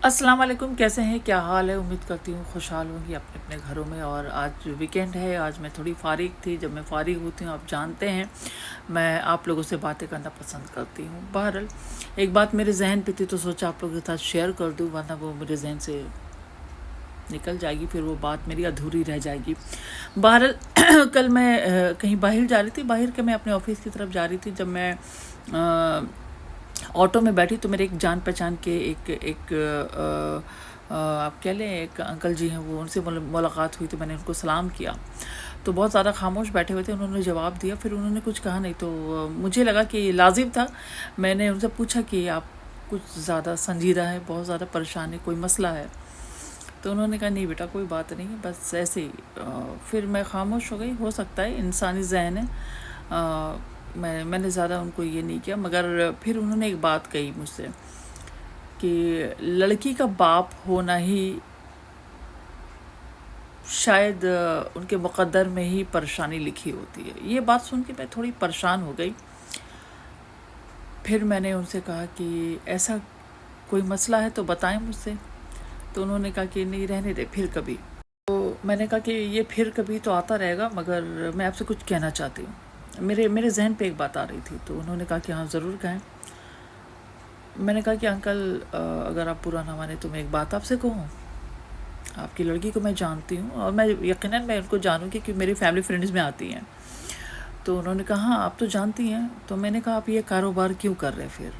السلام علیکم، کیسے ہیں؟ کیا حال ہے؟ امید کرتی ہوں خوشحال ہوں گی اپنے اپنے گھروں میں۔ اور آج ویکینڈ ہے، آج میں تھوڑی فارغ تھی۔ جب میں فارغ ہوتی ہوں، آپ جانتے ہیں میں آپ لوگوں سے باتیں کرنا پسند کرتی ہوں۔ بہرحال ایک بات میرے ذہن پہ تھی تو سوچا آپ لوگوں کے ساتھ شیئر کر دوں، ورنہ وہ میرے ذہن سے نکل جائے گی، پھر وہ بات میری ادھوری رہ جائے گی۔ بہرحال کل میں کہیں باہر جا رہی تھی، باہر کے میں اپنے آفس کی طرف جا رہی تھی۔ جب میں آٹو میں بیٹھی تو میرے ایک جان پہچان کے ایک آپ کہہ لیں ایک انکل جی ہیں، وہ ان سے ملاقات ہوئی تو میں نے ان کو سلام کیا، تو بہت زیادہ خاموش بیٹھے ہوئے تھے۔ انہوں نے جواب دیا، پھر انہوں نے کچھ کہا نہیں، تو مجھے لگا کہ یہ لازم تھا۔ میں نے ان سے پوچھا کہ آپ کچھ زیادہ سنجیدہ ہے، بہت زیادہ پریشان ہے، کوئی مسئلہ ہے؟ تو انہوں نے کہا نہیں بیٹا کوئی بات نہیں ہے، بس ایسے ہی۔ پھر میں خاموش ہو گئی۔ ہو سکتا ہے انسانی ذہن ہے، میں نے زیادہ ان کو یہ نہیں کیا۔ مگر پھر انہوں نے ایک بات کہی مجھ سے کہ لڑکی کا باپ ہونا ہی شاید ان کے مقدر میں ہی پریشانی لکھی ہوتی ہے۔ یہ بات سن کے میں تھوڑی پریشان ہو گئی۔ پھر میں نے ان سے کہا کہ ایسا کوئی مسئلہ ہے تو بتائیں مجھ سے۔ تو انہوں نے کہا کہ نہیں رہنے دے، پھر کبھی۔ تو میں نے کہا کہ یہ پھر کبھی تو آتا رہے گا، مگر میں آپ سے کچھ کہنا چاہتی ہوں۔ میرے ذہن پہ ایک بات آ رہی تھی، تو انہوں نے کہا کہ ہاں ضرور کہیں۔ میں نے کہا کہ انکل اگر آپ برا نہ مانیں تو میں ایک بات آپ سے کہوں۔ آپ کی لڑکی کو میں جانتی ہوں، اور میں یقیناً میں ان کو جانوں گی کہ میری فیملی فرینڈز میں آتی ہیں۔ تو انہوں نے کہا ہاں آپ تو جانتی ہیں۔ تو میں نے کہا آپ یہ کاروبار کیوں کر رہے پھر؟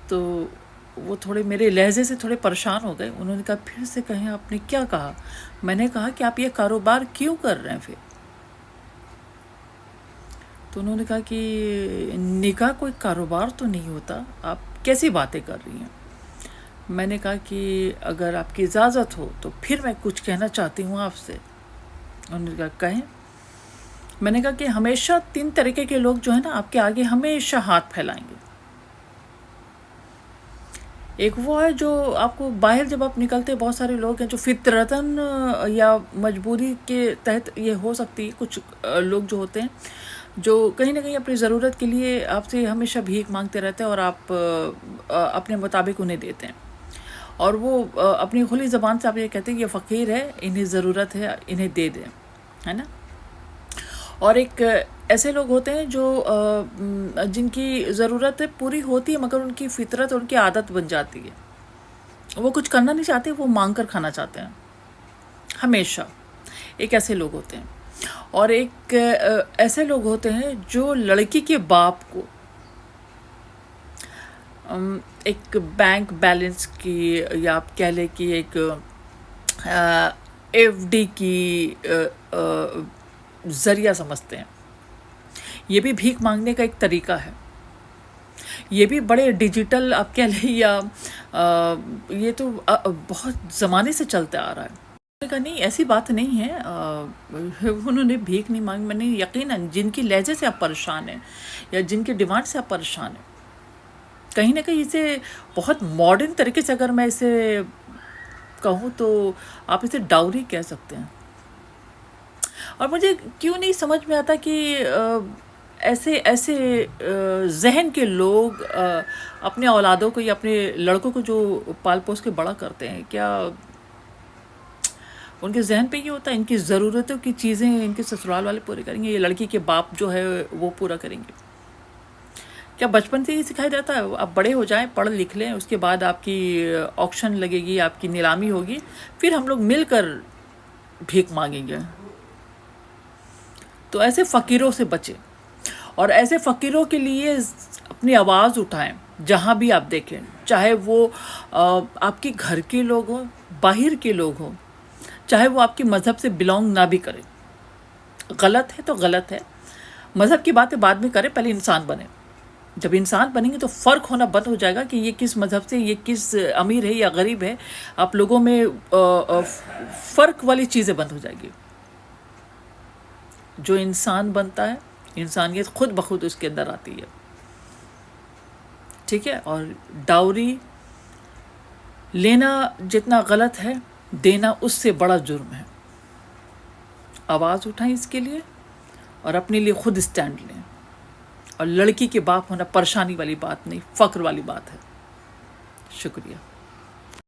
تو وہ تھوڑے میرے لہجے سے تھوڑے پریشان ہو گئے۔ انہوں نے کہا پھر سے کہیں آپ نے کیا کہا؟ میں نے کہا کہ آپ یہ کاروبار کیوں کر رہے ہیں پھر؟ تو انہوں نے کہا کہ نکاح کوئی کاروبار تو نہیں ہوتا، آپ کیسی باتیں کر رہی ہیں؟ میں نے کہا کہ اگر آپ کی اجازت ہو تو پھر میں کچھ کہنا چاہتی ہوں آپ سے۔ انہوں نے کہا کہیں۔ میں نے کہا کہ ہمیشہ 3 طریقے کے لوگ جو ہیں نا آپ کے آگے ہمیشہ ہاتھ پھیلائیں گے۔ ایک وہ ہے جو آپ کو باہر جب آپ نکلتے، بہت سارے لوگ ہیں جو فطرتاً یا مجبوری کے تحت یہ ہو سکتی ہے، کچھ لوگ جو ہوتے ہیں جو کہیں نہ کہیں اپنی ضرورت کے لیے آپ سے ہمیشہ بھیک مانگتے رہتے ہیں، اور آپ اپنے مطابق انہیں دیتے ہیں، اور وہ اپنی کھلی زبان سے آپ یہ کہتے ہیں کہ یہ فقیر ہے، انہیں ضرورت ہے، انہیں دے دیں، ہے نا۔ اور ایک ایسے لوگ ہوتے ہیں جو جن کی ضرورت پوری ہوتی ہے، مگر ان کی فطرت اور ان کی عادت بن جاتی ہے، وہ کچھ کرنا نہیں چاہتے، وہ مانگ کر کھانا چاہتے ہیں ہمیشہ۔ ایک ایسے لوگ ہوتے ہیں۔ اور ایک ایسے لوگ ہوتے ہیں جو لڑکی کے باپ کو ایک بینک بیلنس کی، یا آپ کہہ لیں کہ ایک ایف ڈی کی ذریعہ سمجھتے ہیں۔ یہ بھی بھیک مانگنے کا ایک طریقہ ہے، یہ بھی بڑے ڈیجیٹل آپ کہہ لیں، یا یہ تو بہت زمانے سے چلتے آ رہا ہے۔ میں نے کہا نہیں ایسی بات نہیں ہے، انہوں نے بھیک نہیں مانگی۔ میں نے یقیناً جن کی لہجے سے آپ پریشان ہیں، یا جن کی ڈیمانڈ سے آپ پریشان ہیں، کہیں نہ کہیں اسے بہت ماڈرن طریقے سے اگر میں اسے کہوں تو آپ اسے ڈاوری کہہ سکتے ہیں۔ اور مجھے کیوں نہیں سمجھ میں آتا کہ ایسے ذہن کے لوگ اپنے اولادوں کو یا اپنے لڑکوں کو جو پال پوس کے بڑا کرتے ہیں، کیا ان کے ذہن پہ یہ ہوتا ہے ان کی ضرورتوں کی چیزیں ان کے سسرال والے پورے کریں گے، یہ لڑکی کے باپ جو ہے وہ پورا کریں گے؟ کیا بچپن سے ہی سکھایا جاتا ہے آپ بڑے ہو جائیں، پڑھ لکھ لیں، اس کے بعد آپ کی آکشن لگے گی، آپ کی نیلامی ہوگی، پھر ہم لوگ مل کر بھیک مانگیں گے؟ تو ایسے فقیروں سے بچیں، اور ایسے فقیروں کے لیے اپنی آواز اٹھائیں جہاں بھی آپ دیکھیں، چاہے وہ آپ کے گھر کے لوگ ہوں، باہر کے لوگ ہوں، چاہے وہ آپ کے مذہب سے بلانگ نہ بھی کریں۔ غلط ہے تو غلط ہے، مذہب کی باتیں بعد میں کریں، پہلے انسان بنیں۔ جب انسان بنیں گے تو فرق ہونا بند ہو جائے گا کہ یہ کس مذہب سے، یہ کس امیر ہے یا غریب ہے، آپ لوگوں میں فرق والی چیزیں بند ہو جائے گی۔ جو انسان بنتا ہے، انسانیت خود بخود اس کے اندر آتی ہے، ٹھیک ہے۔ اور ڈاوری لینا جتنا غلط ہے، دینا اس سے بڑا جرم ہے۔ آواز اٹھائیں اس کے لیے، اور اپنے لیے خود اسٹینڈ لیں۔ اور لڑکی کے باپ ہونا پریشانی والی بات نہیں، فقر والی بات ہے۔ شکریہ۔